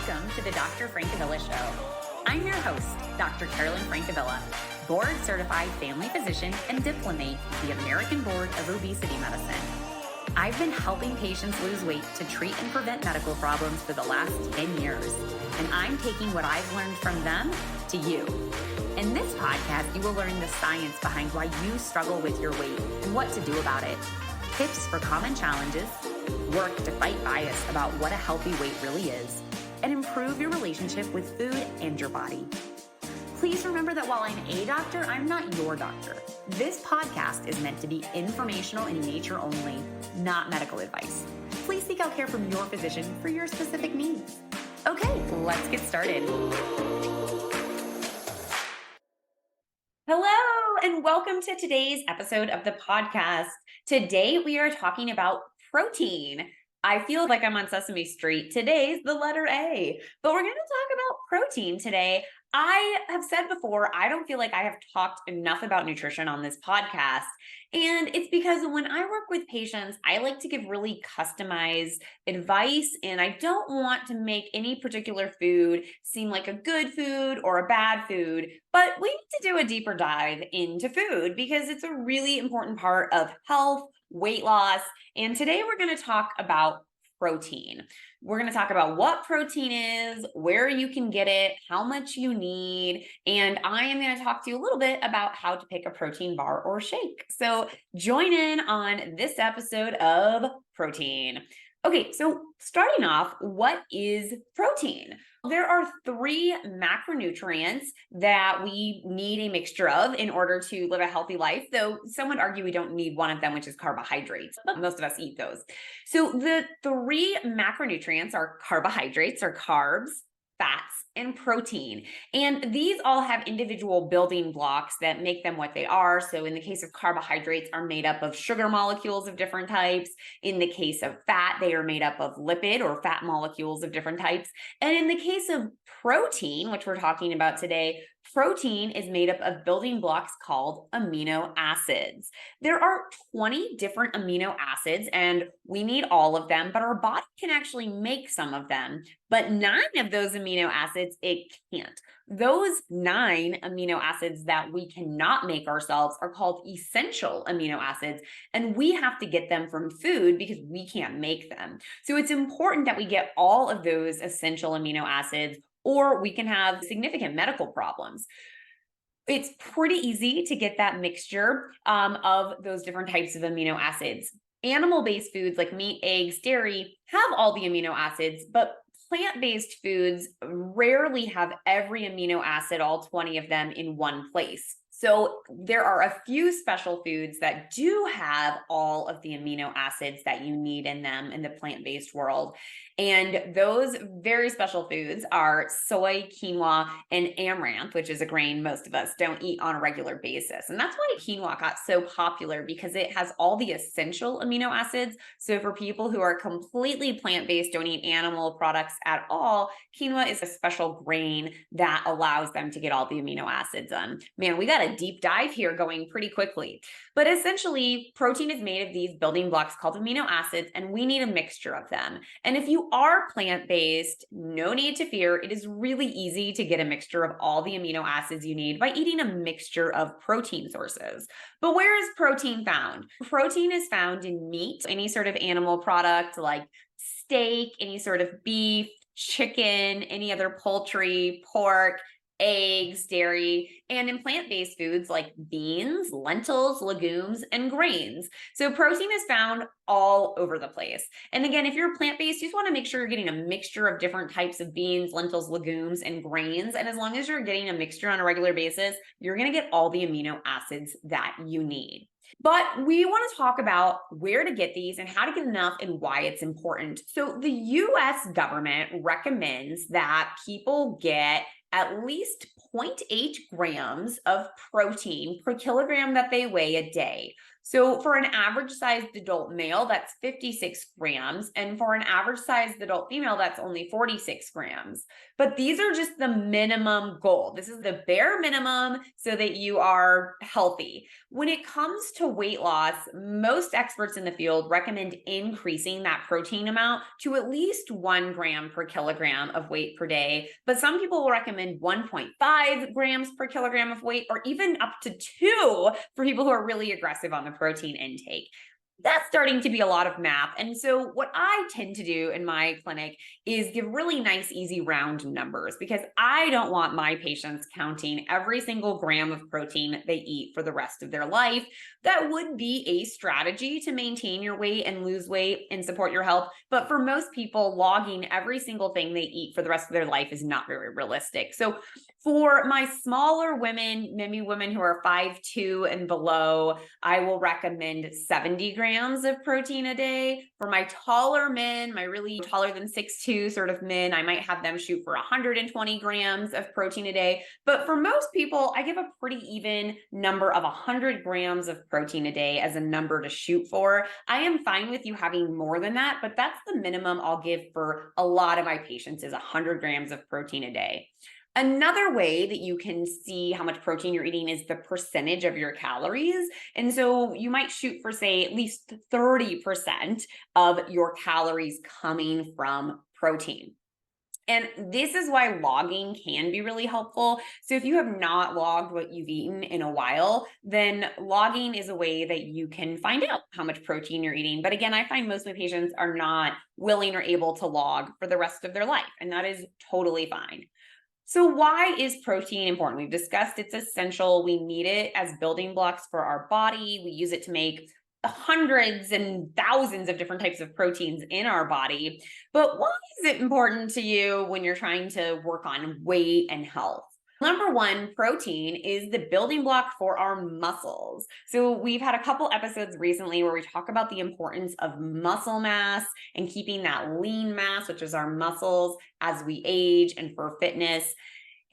Welcome to the Dr. Francavilla Show. I'm your host, Dr. Carolyn Francavilla, board-certified family physician and diplomate with the American Board of Obesity Medicine. I've been helping patients lose weight to treat and prevent medical problems for the last 10 years, and I'm taking what I've learned from them to you. In this podcast, you will learn the science behind why you struggle with your weight and what to do about it, tips for common challenges, work to fight bias about what a healthy weight really is, and improve your relationship with food and your body. Please remember that while I'm a doctor, I'm not your doctor. This podcast is meant to be informational in nature only, not medical advice. Please seek out care from your physician for your specific needs. Okay, let's get started. Hello, and welcome to today's episode of the podcast. Today, we are talking about protein. I feel like I'm on Sesame Street. Today's the letter A, but we're going to talk about protein today. I have said before, I don't feel like I have talked enough about nutrition on this podcast. And it's because when I work with patients, I like to give really customized advice, and I don't want to make any particular food seem like a good food or a bad food, but we need to do a deeper dive into food because it's a really important part of health, weight loss. And today we're going to talk about protein. We're going to talk about what protein is, where you can get it, how much you need, and I am going to talk to you a little bit about how to pick a protein bar or shake. So join in on this episode of protein. Okay, so starting off, what is protein? There are 3 macronutrients that we need a mixture of in order to live a healthy life, though some would argue we don't need one of them, which is carbohydrates, but most of us eat those. So the 3 macronutrients are carbohydrates or carbs, fats, and protein. And these all have individual building blocks that make them what they are. So in the case of carbohydrates, are made up of sugar molecules of different types. In the case of fat, they are made up of lipid or fat molecules of different types. And in the case of protein, which we're talking about today, protein is made up of building blocks called amino acids. There are 20 different amino acids, and we need all of them, but our body can actually make some of them. But 9 of those amino acids, it can't. Those 9 amino acids that we cannot make ourselves are called essential amino acids, and we have to get them from food because we can't make them. So it's important that we get all of those essential amino acids, or we can have significant medical problems. It's pretty easy to get that mixture of those different types of amino acids. Animal-based foods like meat, eggs, dairy have all the amino acids, but plant-based foods rarely have every amino acid, all 20 of them, in one place. So there are a few special foods that do have all of the amino acids that you need in them in the plant-based world. And those very special foods are soy, quinoa, and amaranth, which is a grain most of us don't eat on a regular basis. And that's why quinoa got so popular, because it has all the essential amino acids. So for people who are completely plant-based, don't eat animal products at all, quinoa is a special grain that allows them to get all the amino acids on. Man, we got a deep dive here going pretty quickly. But essentially, protein is made of these building blocks called amino acids, and we need a mixture of them. And if you are plant-based, no need to fear. It is really easy to get a mixture of all the amino acids you need by eating a mixture of protein sources. But where is protein found? Protein is found in meat, any sort of animal product like steak, any sort of beef, chicken, any other poultry, pork, eggs, dairy, and in plant-based foods like beans, lentils, legumes, and grains. So protein is found all over the place. And again, if you're plant-based, you just want to make sure you're getting a mixture of different types of beans, lentils, legumes, and grains. And as long as you're getting a mixture on a regular basis, you're going to get all the amino acids that you need. But we want to talk about where to get these and how to get enough and why it's important. So the US government recommends that people get at least 0.8 grams of protein per kilogram that they weigh a day. So for an average sized adult male, that's 56 grams. And for an average sized adult female, that's only 46 grams. But these are just the minimum goal. This is the bare minimum so that you are healthy. When it comes to weight loss, most experts in the field recommend increasing that protein amount to at least 1 gram per kilogram of weight per day. But some people will recommend 1.5 grams per kilogram of weight, or even up to 2 for people who are really aggressive on the protein intake. That's starting to be a lot of math. And so what I tend to do in my clinic is give really nice, easy round numbers, because I don't want my patients counting every single gram of protein they eat for the rest of their life. That would be a strategy to maintain your weight and lose weight and support your health. But for most people, logging every single thing they eat for the rest of their life is not very realistic. So for my smaller women, maybe women who are 5'2" and below, I will recommend 70 grams of protein a day. For my taller men, my really taller than 6'2" sort of men, I might have them shoot for 120 grams of protein a day. But for most people, I give a pretty even number of 100 grams of protein a day as a number to shoot for. I am fine with you having more than that, but that's the minimum I'll give for a lot of my patients, is 100 grams of protein a day. Another way that you can see how much protein you're eating is the percentage of your calories. And so you might shoot for, say, at least 30% of your calories coming from protein. And this is why logging can be really helpful. So if you have not logged what you've eaten in a while, then logging is a way that you can find out how much protein you're eating. But again, I find most of my patients are not willing or able to log for the rest of their life, and that is totally fine. So why is protein important? We've discussed it's essential. We need it as building blocks for our body. We use it to make hundreds and thousands of different types of proteins in our body. But why is it important to you when you're trying to work on weight and health? Number one, protein is the building block for our muscles. So we've had a couple episodes recently where we talk about the importance of muscle mass and keeping that lean mass, which is our muscles, as we age and for fitness.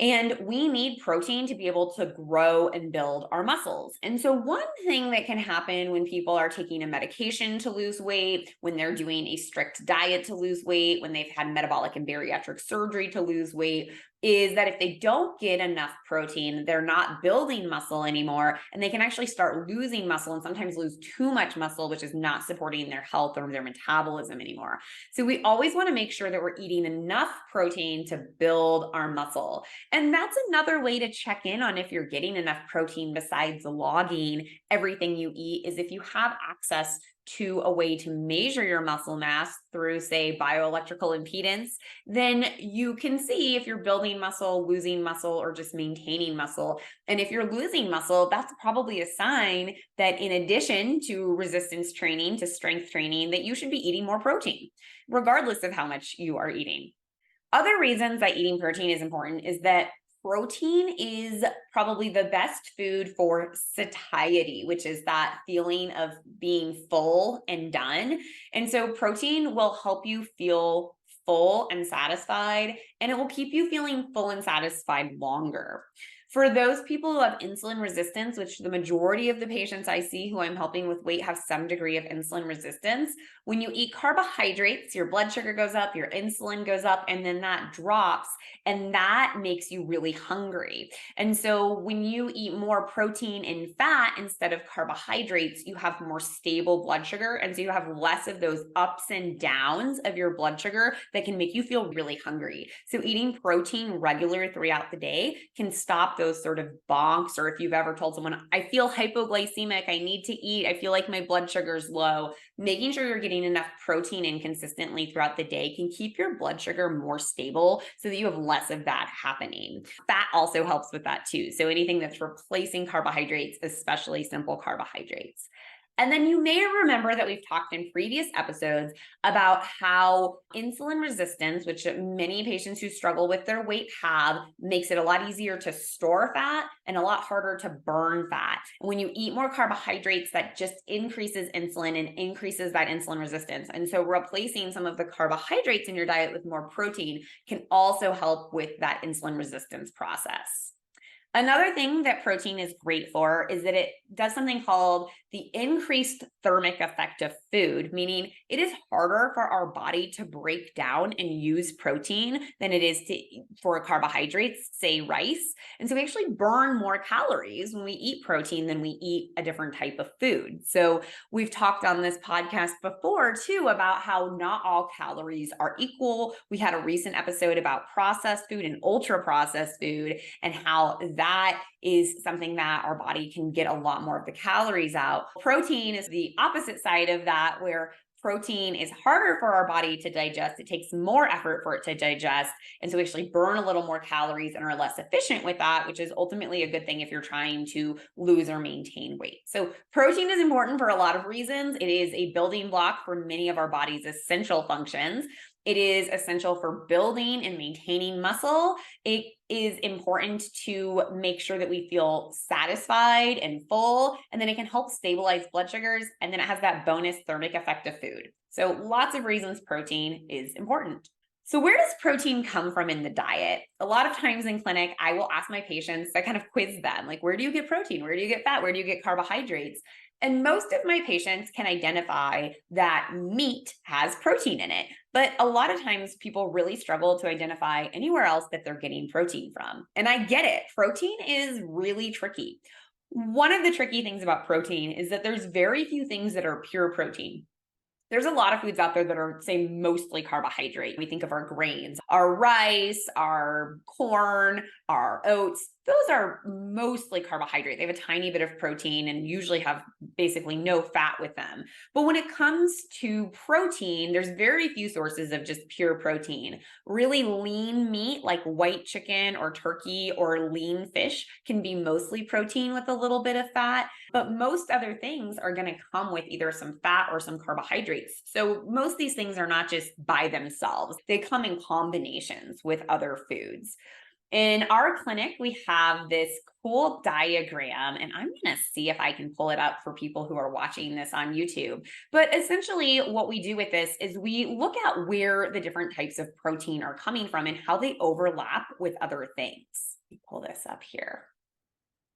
And we need protein to be able to grow and build our muscles. And so one thing that can happen when people are taking a medication to lose weight, when they're doing a strict diet to lose weight, when they've had metabolic and bariatric surgery to lose weight, is that if they don't get enough protein, they're not building muscle anymore, and they can actually start losing muscle and sometimes lose too much muscle, which is not supporting their health or their metabolism anymore. So we always want to make sure that we're eating enough protein to build our muscle. And that's another way to check in on if you're getting enough protein besides logging everything you eat, is if you have access to a way to measure your muscle mass through, say, bioelectrical impedance, then you can see if you're building muscle, losing muscle, or just maintaining muscle. And if you're losing muscle, that's probably a sign that in addition to resistance training, to strength training, that you should be eating more protein, regardless of how much you are eating. Other reasons that eating protein is important is that protein is probably the best food for satiety, which is that feeling of being full and done. And so protein will help you feel full and satisfied, and it will keep you feeling full and satisfied longer. For those people who have insulin resistance, which the majority of the patients I see who I'm helping with weight have some degree of insulin resistance, when you eat carbohydrates, your blood sugar goes up, your insulin goes up, and then that drops, and that makes you really hungry. And so when you eat more protein and fat instead of carbohydrates, you have more stable blood sugar. And so you have less of those ups and downs of your blood sugar that can make you feel really hungry. So eating protein regular throughout the day can stop those sort of bonks. Or if you've ever told someone, I feel hypoglycemic, I need to eat, I feel like my blood sugar is low, making sure you're getting enough protein in consistently throughout the day can keep your blood sugar more stable so that you have less of that happening. Fat also helps with that too. So anything that's replacing carbohydrates, especially simple carbohydrates. And then you may remember that we've talked in previous episodes about how insulin resistance, which many patients who struggle with their weight have, makes it a lot easier to store fat and a lot harder to burn fat. And when you eat more carbohydrates, that just increases insulin and increases that insulin resistance. And so replacing some of the carbohydrates in your diet with more protein can also help with that insulin resistance process. Another thing that protein is great for is that it does something called the increased thermic effect of food, meaning it is harder for our body to break down and use protein than it is for carbohydrates, say rice. And so we actually burn more calories when we eat protein than we eat a different type of food. So we've talked on this podcast before too about how not all calories are equal. We had a recent episode about processed food and ultra processed food and how that is something that our body can get a lot more of the calories out. Protein is the opposite side of that, where protein is harder for our body to digest. It takes more effort for it to digest. And so we actually burn a little more calories and are less efficient with that, which is ultimately a good thing if you're trying to lose or maintain weight. So protein is important for a lot of reasons. It is a building block for many of our body's essential functions. It is essential for building and maintaining muscle. It is important to make sure that we feel satisfied and full, and then it can help stabilize blood sugars, and then it has that bonus thermic effect of food. So lots of reasons protein is important. So where does protein come from in the diet? A lot of times in clinic, I will ask my patients, I kind of quiz them, like, where do you get protein? Where do you get fat? Where do you get carbohydrates? And most of my patients can identify that meat has protein in it. But a lot of times people really struggle to identify anywhere else that they're getting protein from. And I get it. Protein is really tricky. One of the tricky things about protein is that there's very few things that are pure protein. There's a lot of foods out there that are, say, mostly carbohydrate. We think of our grains, our rice, our corn, our oats. Those are mostly carbohydrate. They have a tiny bit of protein and usually have basically no fat with them. But when it comes to protein, there's very few sources of just pure protein. Really lean meat like white chicken or turkey or lean fish can be mostly protein with a little bit of fat. But most other things are going to come with either some fat or some carbohydrates. So most of these things are not just by themselves. They come in combinations with other foods. In our clinic, we have this cool diagram, and I'm going to see if I can pull it up for people who are watching this on YouTube. But essentially, what we do with this is we look at where the different types of protein are coming from and how they overlap with other things. Let me pull this up here.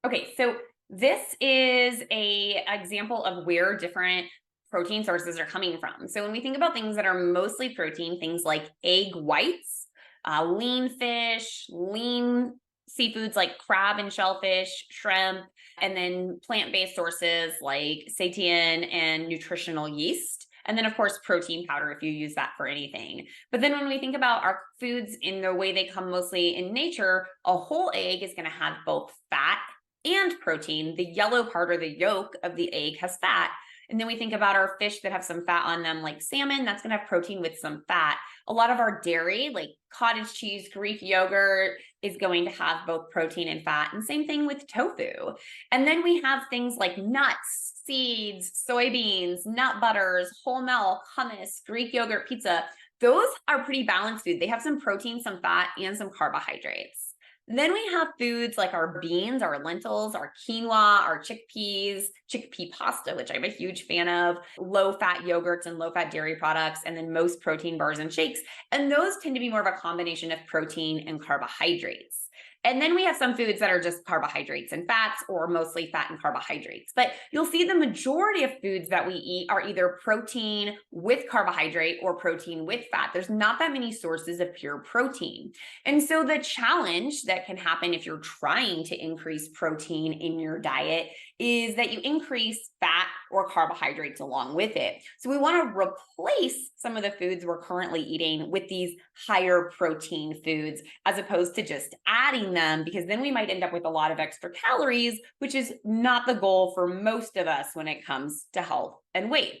Okay, so this is an example of where different protein sources are coming from. So when we think about things that are mostly protein, things like egg whites, lean fish, lean seafoods like crab and shellfish, shrimp, and then plant-based sources like seitan and nutritional yeast. And then, of course, protein powder if you use that for anything. But then when we think about our foods in the way they come mostly in nature, a whole egg is going to have both fat and protein. The yellow part or the yolk of the egg has fat. And then we think about our fish that have some fat on them, like salmon, that's going to have protein with some fat. A lot of our dairy, like cottage cheese, Greek yogurt, is going to have both protein and fat. And same thing with tofu. And then we have things like nuts, seeds, soybeans, nut butters, whole milk, hummus, Greek yogurt, pizza. Those are pretty balanced food. They have some protein, some fat, and some carbohydrates. Then we have foods like our beans, our lentils, our quinoa, our chickpeas, chickpea pasta, which I'm a huge fan of, low-fat yogurts and low-fat dairy products, and then most protein bars and shakes. And those tend to be more of a combination of protein and carbohydrates. And then we have some foods that are just carbohydrates and fats, or mostly fat and carbohydrates. But you'll see the majority of foods that we eat are either protein with carbohydrate or protein with fat. There's not that many sources of pure protein. And so the challenge that can happen if you're trying to increase protein in your diet is that you increase fat or carbohydrates along with it. So we want to replace some of the foods we're currently eating with these higher protein foods, as opposed to just adding them, because then we might end up with a lot of extra calories, which is not the goal for most of us when it comes to health and weight.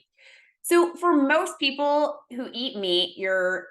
So for most people who eat meat, your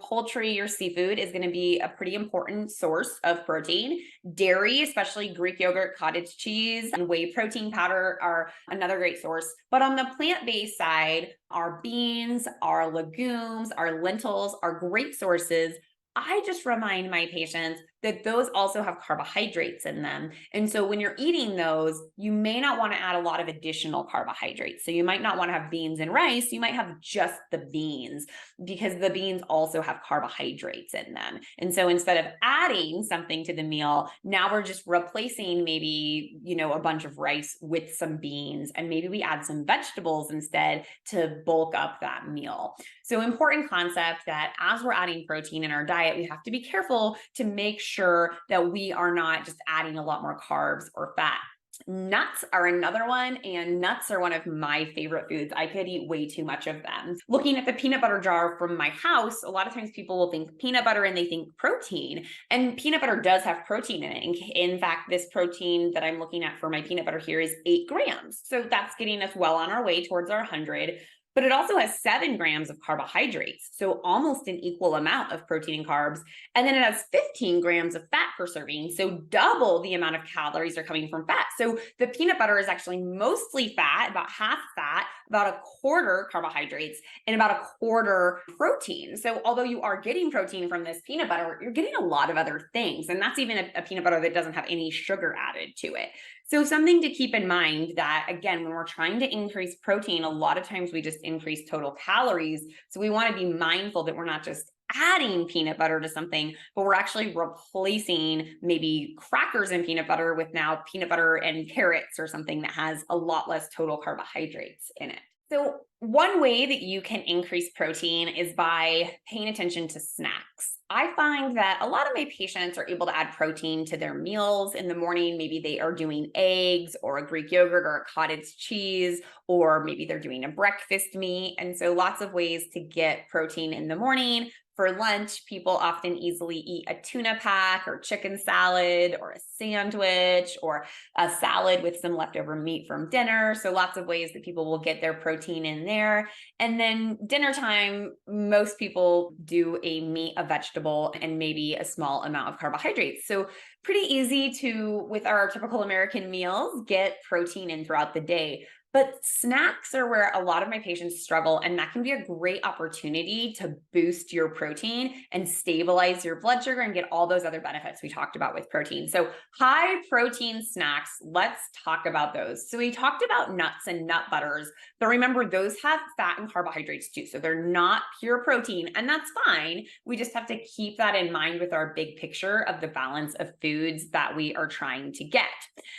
poultry, your seafood is going to be a pretty important source of protein. Dairy, especially Greek yogurt, cottage cheese, and whey protein powder are another great source. But on the plant-based side, our beans, our legumes, our lentils are great sources. I just remind my patients that those also have carbohydrates in them. And so when you're eating those, you may not want to add a lot of additional carbohydrates. So you might not want to have beans and rice. You might have just the beans because the beans also have carbohydrates in them. And so instead of adding something to the meal, now we're just replacing maybe, a bunch of rice with some beans, and maybe we add some vegetables instead to bulk up that meal. So important concept that as we're adding protein in our diet, we have to be careful to make sure that we are not just adding a lot more carbs or fat. Nuts are another one, and nuts are one of my favorite foods. I could eat way too much of them. Looking at the peanut butter jar from my house, a lot of times people will think peanut butter and they think protein, and peanut butter does have protein in it. In fact, this protein that I'm looking at for my peanut butter here is 8 grams. So that's getting us well on our way towards our 100. But it also has 7 grams of carbohydrates, so almost an equal amount of protein and carbs. And then it has 15 grams of fat per serving, so double the amount of calories are coming from fat. So the peanut butter is actually mostly fat, about half fat, about a quarter carbohydrates, and about a quarter protein. So although you are getting protein from this peanut butter, you're getting a lot of other things. And that's even a peanut butter that doesn't have any sugar added to it. So something to keep in mind that, again, when we're trying to increase protein, a lot of times we just increase total calories. So we want to be mindful that we're not just adding peanut butter to something, but we're actually replacing maybe crackers and peanut butter with now peanut butter and carrots or something that has a lot less total carbohydrates in it. So one way that you can increase protein is by paying attention to snacks. I find that a lot of my patients are able to add protein to their meals in the morning. Maybe they are doing eggs or a Greek yogurt or a cottage cheese, or maybe they're doing a breakfast meat. And so lots of ways to get protein in the morning. For lunch, people often easily eat a tuna pack or chicken salad or a sandwich or a salad with some leftover meat from dinner. So lots of ways that people will get their protein in there. And then dinner time, most people do a meat, a vegetable, and maybe a small amount of carbohydrates. So pretty easy to, with our typical American meals, get protein in throughout the day. But snacks are where a lot of my patients struggle, and that can be a great opportunity to boost your protein and stabilize your blood sugar and get all those other benefits we talked about with protein. So high protein snacks, let's talk about those. So we talked about nuts and nut butters, but remember those have fat and carbohydrates too. So they're not pure protein, and that's fine. We just have to keep that in mind with our big picture of the balance of foods that we are trying to get.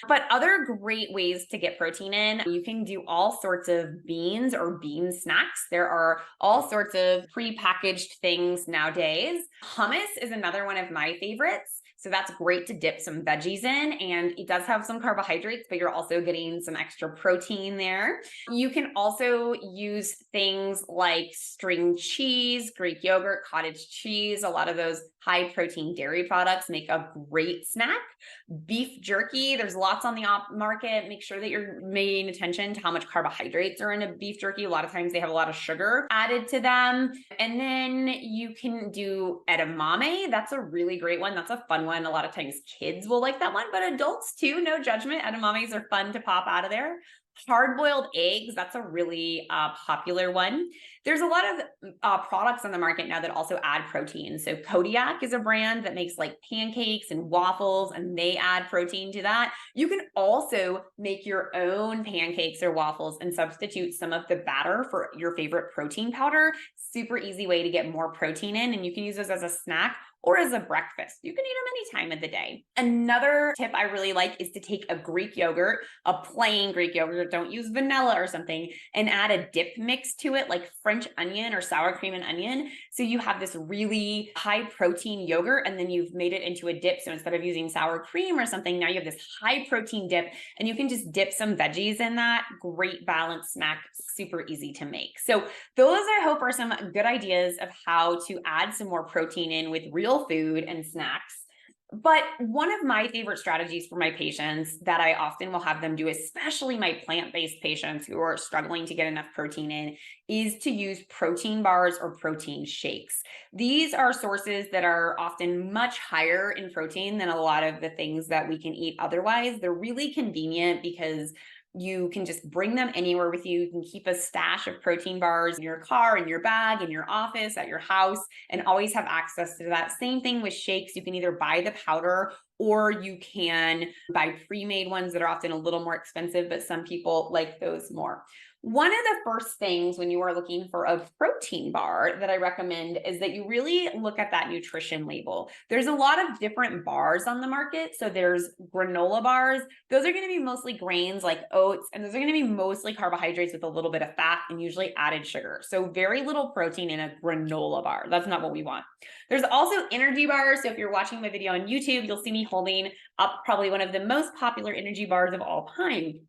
But other great ways to get protein in, you can do all sorts of beans or bean snacks. There are all sorts of pre-packaged things nowadays. Hummus is another one of my favorites. So that's great to dip some veggies in, and it does have some carbohydrates, but you're also getting some extra protein there. You can also use things like string cheese, Greek yogurt, cottage cheese. A lot of those high protein dairy products make a great snack. Beef jerky, there's lots on the market. Make sure that you're paying attention to how much carbohydrates are in a beef jerky. A lot of times they have a lot of sugar added to them. And then you can do edamame. That's a really great one. That's a fun one. A lot of times kids will like that one, but adults too, no judgment. Edamames are fun to pop out of there. Hard-boiled eggs, that's a really popular one. There's a lot of products on the market now that also add protein. So Kodiak is a brand that makes like pancakes and waffles, and they add protein to that. You can also make your own pancakes or waffles and substitute some of the batter for your favorite protein powder. Super easy way to get more protein in, and you can use those as a snack or as a breakfast. You can eat them any time of the day. Another tip I really like is to take a Greek yogurt, a plain Greek yogurt, don't use vanilla or something, and add a dip mix to it, like French onion or sour cream and onion. So you have this really high protein yogurt, and then you've made it into a dip. So instead of using sour cream or something, now you have this high protein dip, and you can just dip some veggies in that. Great balanced snack, super easy to make. So those, I hope, are some good ideas of how to add some more protein in with real food and snacks. But one of my favorite strategies for my patients that I often will have them do, especially my plant-based patients who are struggling to get enough protein in, is to use protein bars or protein shakes. These are sources that are often much higher in protein than a lot of the things that we can eat otherwise. They're really convenient because You can just bring them anywhere with you. You can keep a stash of protein bars in your car, in your bag, in your office, at your house, and always have access to that. Same thing with shakes. You can either buy the powder or you can buy pre-made ones that are often a little more expensive, but some people like those more. One of the first things when you are looking for a protein bar that I recommend is that you really look at that nutrition label. There's a lot of different bars on the market. So there's granola bars. Those are going to be mostly grains like oats, and those are going to be mostly carbohydrates with a little bit of fat and usually added sugar. So very little protein in a granola bar. That's not what we want. There's also energy bars. So if you're watching my video on YouTube, you'll see me holding up probably one of the most popular energy bars of all time,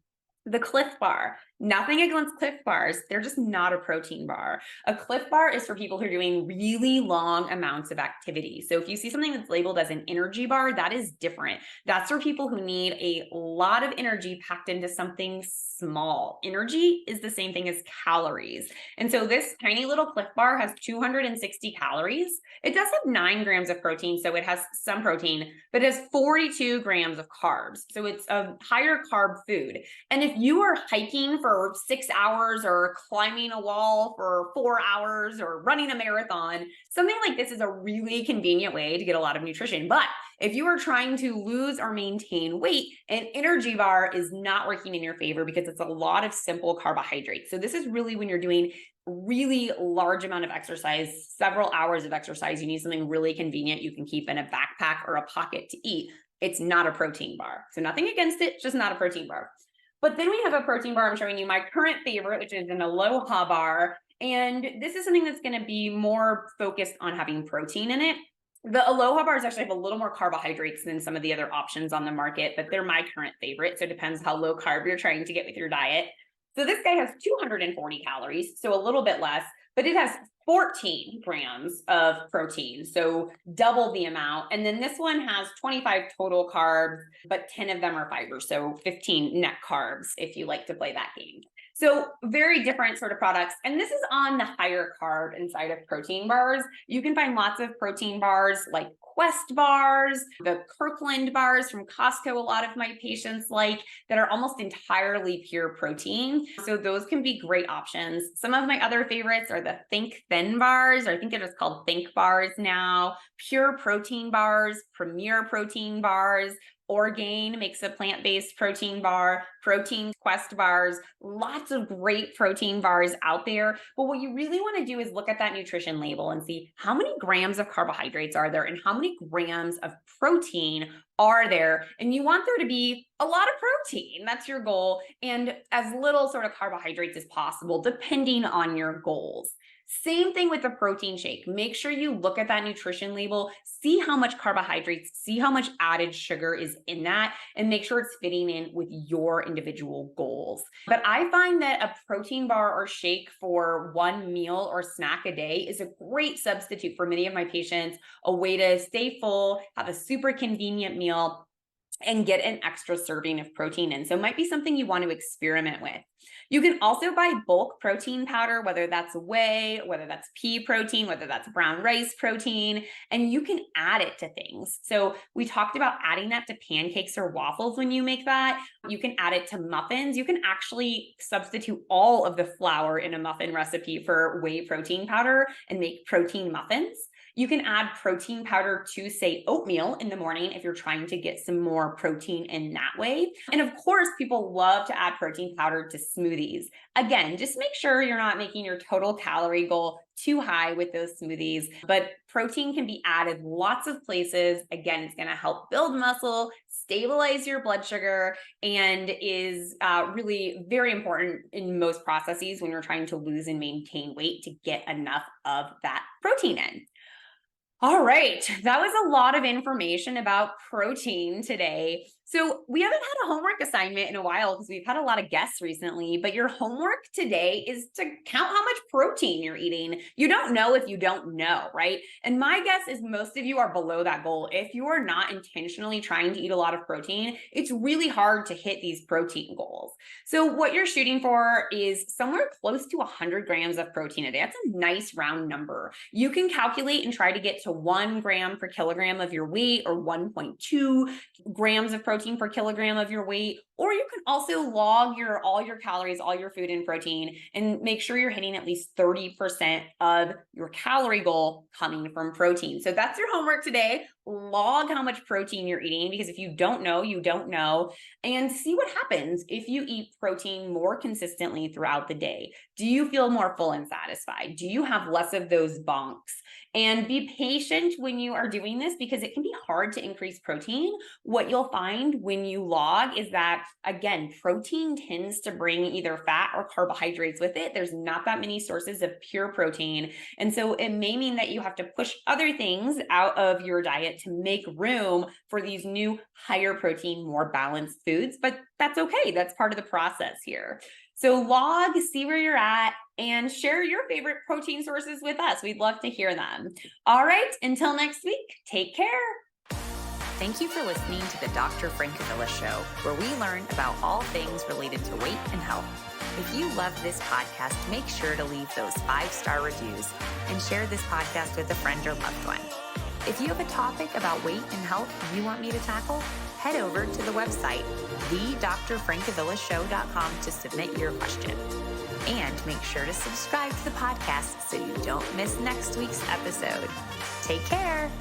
the Cliff Bar. Nothing against Cliff Bars. They're just not a protein bar. A Cliff Bar is for people who are doing really long amounts of activity. So if you see something that's labeled as an energy bar, that is different. That's for people who need a lot of energy packed into something small. Energy is the same thing as calories. And so this tiny little Cliff Bar has 260 calories. It does have 9 grams of protein, so it has some protein, but it has 42 grams of carbs. So it's a higher carb food. And if you are hiking for 6 hours or climbing a wall for 4 hours or running a marathon, something like this is a really convenient way to get a lot of nutrition. But if you are trying to lose or maintain weight, an energy bar is not working in your favor because it's a lot of simple carbohydrates. So this is really when you're doing really large amount of exercise, several hours of exercise, you need something really convenient you can keep in a backpack or a pocket to eat. It's not a protein bar. So nothing against it, just not a protein bar. But then we have a protein bar. I'm showing you my current favorite, which is an Aloha bar. And this is something that's going to be more focused on having protein in it. The Aloha bars actually have a little more carbohydrates than some of the other options on the market, but they're my current favorite. So it depends how low carb you're trying to get with your diet. So this guy has 240 calories, so a little bit less, but it has 14 grams of protein, so double the amount. And then this one has 25 total carbs, but 10 of them are fiber, so 15 net carbs if you like to play that game. So very different sort of products. And this is on the higher carb inside of protein bars. You can find lots of protein bars like Quest bars, the Kirkland bars from Costco, a lot of my patients like, that are almost entirely pure protein. So those can be great options. Some of my other favorites are the Think Thin bars, or I think they're just called Think bars now, Pure Protein bars, Premier Protein bars, Orgain makes a plant-based protein bar, Protein Quest bars, lots of great protein bars out there. But what you really want to do is look at that nutrition label and see how many grams of carbohydrates are there and how many grams of protein are there. And you want there to be a lot of protein. That's your goal. And as little sort of carbohydrates as possible, depending on your goals. Same thing with the protein shake. Make sure you look at that nutrition label, see how much carbohydrates, see how much added sugar is in that, and make sure it's fitting in with your individual goals. But I find that a protein bar or shake for one meal or snack a day is a great substitute for many of my patients, a way to stay full, have a super convenient meal, and get an extra serving of protein in. So it might be something you want to experiment with. You can also buy bulk protein powder, whether that's whey, whether that's pea protein, whether that's brown rice protein, and you can add it to things. So we talked about adding that to pancakes or waffles when you make that. You can add it to muffins. You can actually substitute all of the flour in a muffin recipe for whey protein powder and make protein muffins. You can add protein powder to, say, oatmeal in the morning if you're trying to get some more protein in that way. And of course, people love to add protein powder to smoothies. Again, just make sure you're not making your total calorie goal too high with those smoothies, but protein can be added lots of places. Again, it's going to help build muscle, stabilize your blood sugar, and is really very important in most processes when you're trying to lose and maintain weight to get enough of that protein in. All right, that was a lot of information about protein today. So we haven't had a homework assignment in a while because we've had a lot of guests recently, but your homework today is to count how much protein you're eating. You don't know if you don't know, right? And my guess is most of you are below that goal. If you are not intentionally trying to eat a lot of protein, it's really hard to hit these protein goals. So what you're shooting for is somewhere close to 100 grams of protein a day. That's a nice round number. You can calculate and try to get to 1 gram per kilogram of your weight or 1.2 grams of protein per kilogram of your weight. Or you can also log all your calories, all your food and protein, and make sure you're hitting at least 30% of your calorie goal coming from protein. So that's your homework today. Log how much protein you're eating, because if you don't know, you don't know, and see what happens if you eat protein more consistently throughout the day. Do you feel more full and satisfied? Do you have less of those bonks? And be patient when you are doing this, because it can be hard to increase protein. What you'll find when you log is that, again, protein tends to bring either fat or carbohydrates with it. There's not that many sources of pure protein. And so it may mean that you have to push other things out of your diet to make room for these new higher protein, more balanced foods. But that's okay. That's part of the process here. So log, see where you're at, and share your favorite protein sources with us. We'd love to hear them. All right, until next week, take care. Thank you for listening to the Dr. Francavilla Show, where we learn about all things related to weight and health. If you love this podcast, make sure to leave those 5-star reviews and share this podcast with a friend or loved one. If you have a topic about weight and health you want me to tackle, head over to the website, thedrfrancavillashow.com, to submit your question. And make sure to subscribe to the podcast so you don't miss next week's episode. Take care.